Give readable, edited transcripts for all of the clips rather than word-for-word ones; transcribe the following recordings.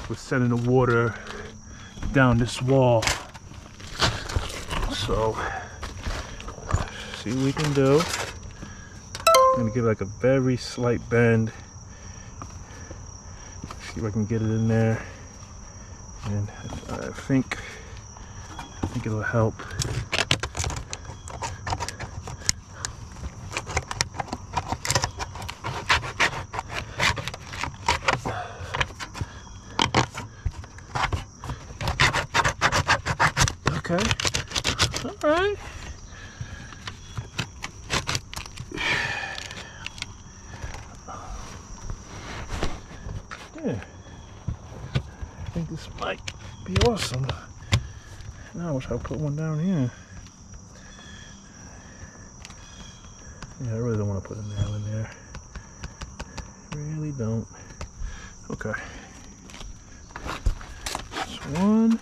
with sending the water down this wall. So, see what we can do. I'm gonna give it like a very slight bend. See if I can get it in there. And I think it'll help. Okay. All right. Yeah. I think this might be awesome. Now I wish I put one down here. Yeah, I really don't want to put a nail in there. Really don't. Okay. That's one.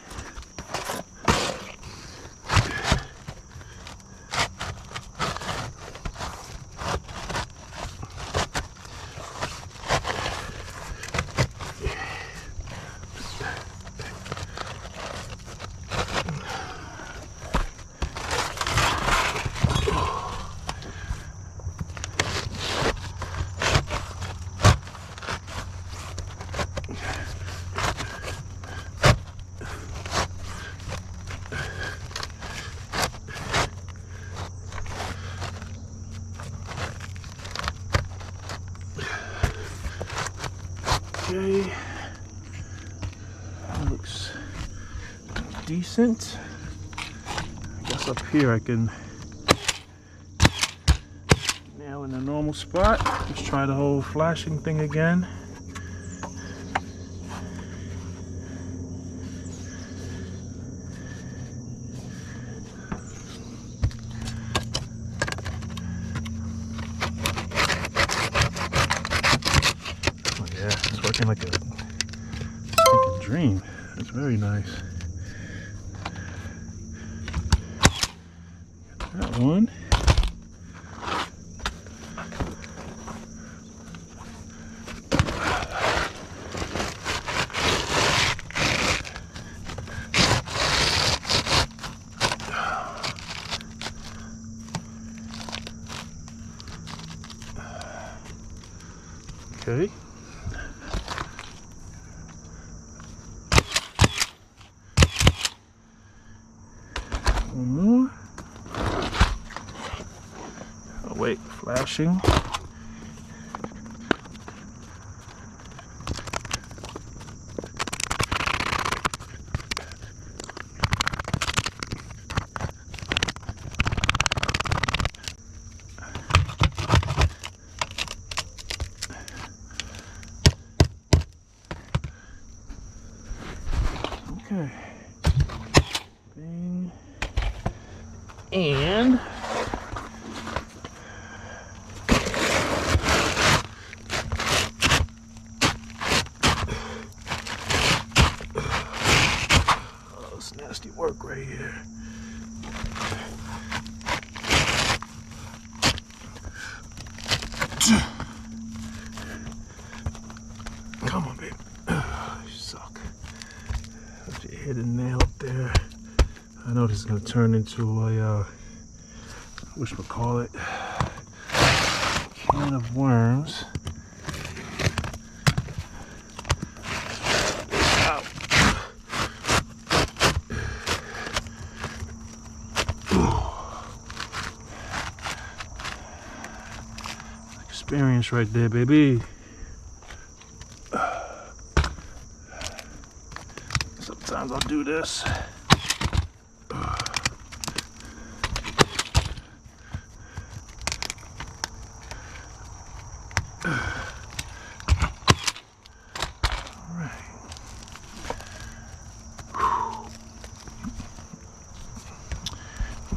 Okay, that looks decent. I guess up here I can nail in the normal spot. Just try the whole flashing thing again. Working like a stinking dream. That's very nice. Got that one. Okay. One more. Oh wait, flashing. Okay. Bing. And oh, it's nasty work right here. Come on, babe. You suck. Put your hit and nail up there. I know this is going to turn into a, whatchamacallit, can of worms. Ow. Experience right there, baby. Sometimes I'll do this.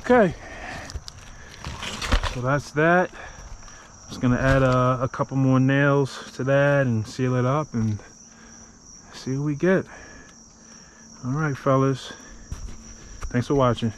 Okay, so that's that. I'm just gonna add a couple more nails to that and seal it up and see what we get. All right, fellas, thanks for watching.